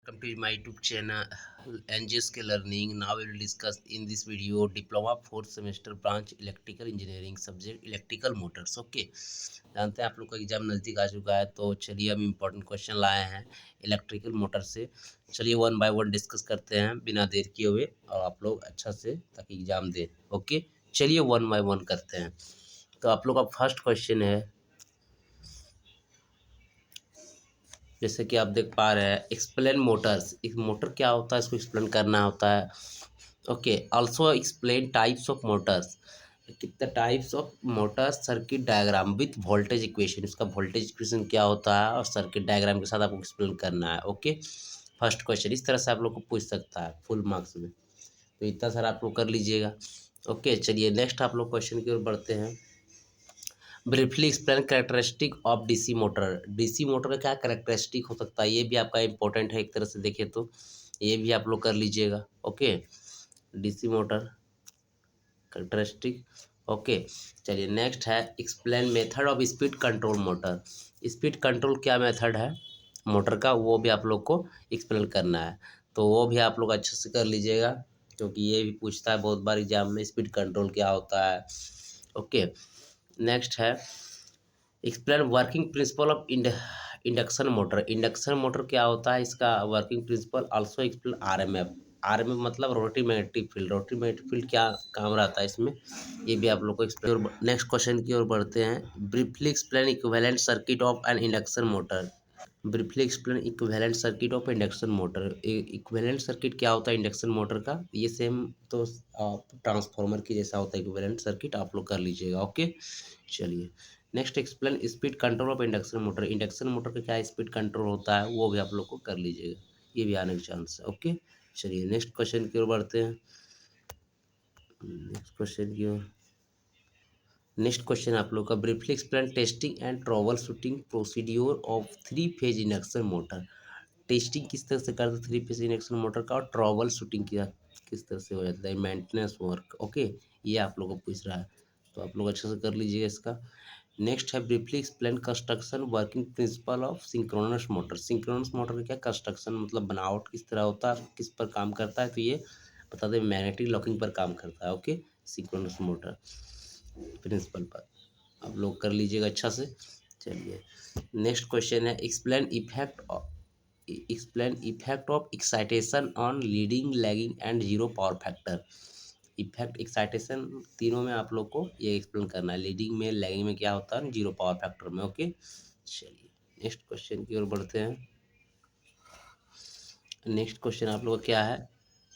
welcome to my YouTube channel NGSK Learning. Now we will discuss in this video diploma 4th semester branch electrical engineering subject electrical motors. Okay, जानते हैं आप लोग का exam नज़दीक आ चुका है, तो चलिए हम इम्पोर्टेंट क्वेश्चन लाए हैं इलेक्ट्रिकल मोटर से। चलिए वन बाय वन डिस्कस करते हैं बिना देर किए हुए, और आप लोग अच्छा से ताकि एग्जाम दें। ओके, चलिए वन बाय वन करते हैं। तो आप लोग का फर्स्ट क्वेश्चन है, जैसे कि आप देख पा रहे हैं, एक्सप्लेन मोटर्स। एक मोटर क्या होता है इसको एक्सप्लेन करना होता है। Okay, also explain types of motors. कितने types of motors, circuit diagram with voltage equation. इसका वोल्टेज इक्वेशन क्या होता है और सर्किट डायग्राम के साथ आपको एक्सप्लेन करना है। ओके, फर्स्ट क्वेश्चन इस तरह से आप लोग को पूछ सकता है फुल मार्क्स में, तो इतना सारा आप लोग कर लीजिएगा। ओके, चलिए नेक्स्ट आप लोग क्वेश्चन की ओर बढ़ते हैं। Briefly explain characteristic of DC motor. DC motor का क्या कैरेक्टरिस्टिक हो सकता है, ये भी आपका इंपॉर्टेंट है एक तरह से देखें तो, ये भी आप लोग कर लीजिएगा। Okay, DC motor characteristic. Okay, चलिए नेक्स्ट है explain method of speed control motor. Speed control क्या मेथड है मोटर का, वो भी आप लोग को एक्सप्लेन करना है, तो वो भी आप लोग अच्छे से कर लीजिएगा, क्योंकि ये भी पूछता है बहुत बार एग्जाम में, स्पीड कंट्रोल क्या होता है। ओके, नेक्स्ट है explain working principle of induction motor. Induction motor क्या होता है, इसका working principle. Also explain RMF. RMF मतलब rotary magnetic field. Rotary magnetic field क्या काम रहता है इसमें, ये भी आप लोग को एक्सप्लेन। नेक्स्ट क्वेश्चन की ओर बढ़ते हैं। Briefly explain equivalent circuit of N induction motor. Briefly explain equivalent circuit of induction motor. Equivalent circuit क्या होता है इंडक्शन मोटर का, ये सेम तो ट्रांसफार्मर की जैसा होता है इक्विवेलेंट सर्किट, आप लोग कर लीजिएगा। ओके, चलिए next explain speed control of induction motor. Induction motor का क्या स्पीड कंट्रोल होता है, वो भी आप लोग को कर लीजिएगा, ये भी आने के चांस है। ओके, चलिए नेक्स्ट क्वेश्चन की ओर बढ़ते हैं। नेक्स्ट क्वेश्चन की ओर, नेक्स्ट क्वेश्चन आप लोग का briefly explain testing and trouble shooting procedure of three phase induction motor. Testing किस तरह से करते थ्री फेज इंडक्शन मोटर का, और ट्रबल शूटिंग किस तरह से हो जाता है, मेंटेनेंस वर्क। ओके, ये आप लोग को पूछ रहा है, तो आप लोग अच्छे से कर लीजिएगा इसका। नेक्स्ट है briefly explain construction working principle of synchronous motor. Synchronous motor का क्या कंस्ट्रक्शन मतलब बनावट किस तरह होता है, किस पर काम करता है, तो ये बता दें मैग्नेटिक लॉकिंग पर काम करता है। ओके, सिंक्रोनस मोटर प्रिंसिपल पर आप लोग कर लीजिएगा अच्छा से। चलिए नेक्स्ट क्वेश्चन है explain effect of excitation on leading lagging and zero power factor. Effect excitation तीनों में आप लोग को ये एक्सप्लेन करना है, लीडिंग में लैगिंग में क्या होता है, जीरो पावर फैक्टर में। ओके, चलिए नेक्स्ट क्वेश्चन की ओर बढ़ते हैं। नेक्स्ट क्वेश्चन आप लोग का क्या है,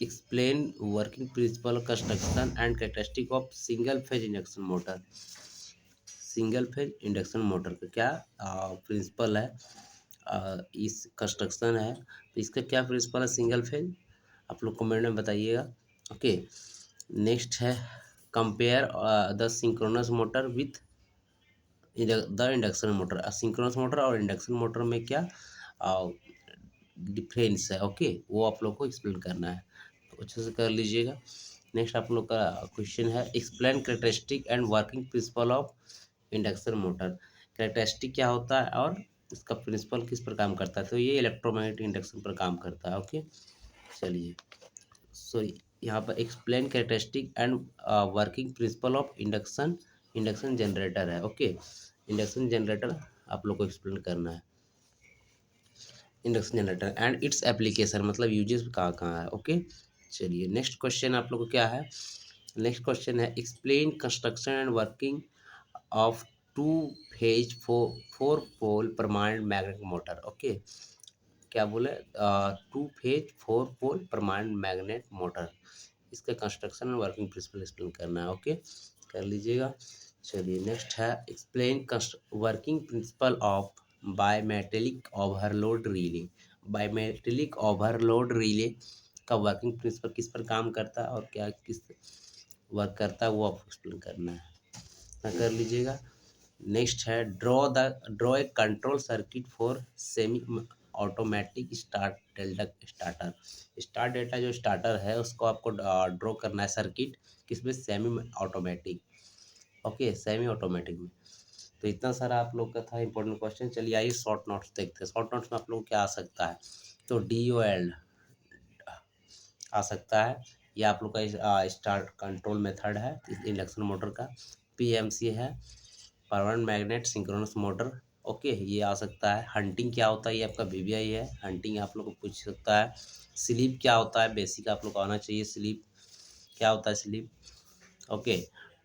explain working principal construction and characteristic of single phase induction motor. Single phase induction motor का क्या प्रिंसिपल है, इस कंस्ट्रक्शन है, तो इसका क्या प्रिंसिपल है सिंगल फेज, आप लोग कमेंट में बताइएगा। ओके, नेक्स्ट है compare the synchronous motor with the induction motor. Synchronous motor और इंडक्शन मोटर में क्या डिफरेंस है, ओके, वो आप लोग को एक्सप्लेन करना है, तो अच्छे से कर लीजिएगा। नेक्स्ट आप लोग का क्वेश्चन है explain characteristic and working principle of induction motor. Characteristic क्या होता है और इसका प्रिंसिपल किस पर काम करता है, तो ये इलेक्ट्रोमैग्नेटिक इंडक्शन पर काम करता है। ओके, चलिए सॉरी, यहाँ पर explain characteristic and working principle of induction induction generator है। ओके, इंडक्शन जनरेटर आप लोग को एक्सप्लेन करना है, induction generator and its application मतलब यूजेस कहाँ कहाँ है। ओके, चलिए नेक्स्ट क्वेश्चन आप लोग को क्या है, नेक्स्ट क्वेश्चन है explain construction and working of two phase four pole permanent magnet motor. Okay, क्या बोले, two phase four pole permanent magnet motor, इसका construction and working principle explain करना है। ओके, कर लीजिएगा। चलिए नेक्स्ट है explain working principle of bimetallic overload relay. Bimetallic overload relay का वर्किंग प्रिंसिपल किस पर काम करता है और क्या किस वर्क करता है, वो आप एक्सप्लेन करना है, ना कर लीजिएगा। नेक्स्ट है draw a control circuit for semi automatic start delta starter. Star delta जो स्टार्टर है उसको आपको ड्रॉ करना है सर्किट, किसमें, semi automatic. Okay, semi automatic में। तो इतना सारा आप लोग का था इंपॉर्टेंट क्वेश्चन। चलिए आइए शॉर्ट नोट्स देखते हैं। शॉर्ट नोट्स में आप लोग को क्या आ सकता है, तो DOL आ सकता है। ये आप लोग का स्टार्ट कंट्रोल मेथड है इंडक्शन मोटर का। PMC है, permanent magnet synchronous motor. Okay, ये आ सकता है। हंटिंग क्या होता है, ये आपका VBI है। हंटिंग आप लोग को पूछ सकता है। स्लीप क्या होता है, बेसिक आप लोग को आना चाहिए। स्लीप क्या होता है, sleep. Okay,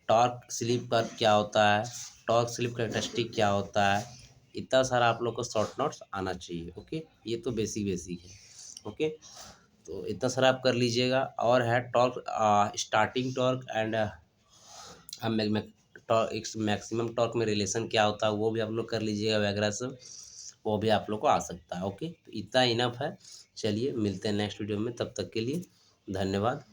torque slip curve क्या होता है, टॉर्क स्लिप कैरेक्टरिस्टिक क्या होता है, इतना सारा आप लोग को शॉर्ट नोट्स आना चाहिए। ओके, ये तो बेसिक बेसिक है। ओके, तो इतना सारा आप कर लीजिएगा। और है torque, starting torque and torque maximum torque में रिलेशन क्या होता है, वो भी आप लोग कर लीजिएगा वगैरह सब। वो भी आप लोग को आ सकता है। ओके, तो इतना इनफ है। चलिए मिलते हैं नेक्स्ट वीडियो में, तब तक के लिए धन्यवाद।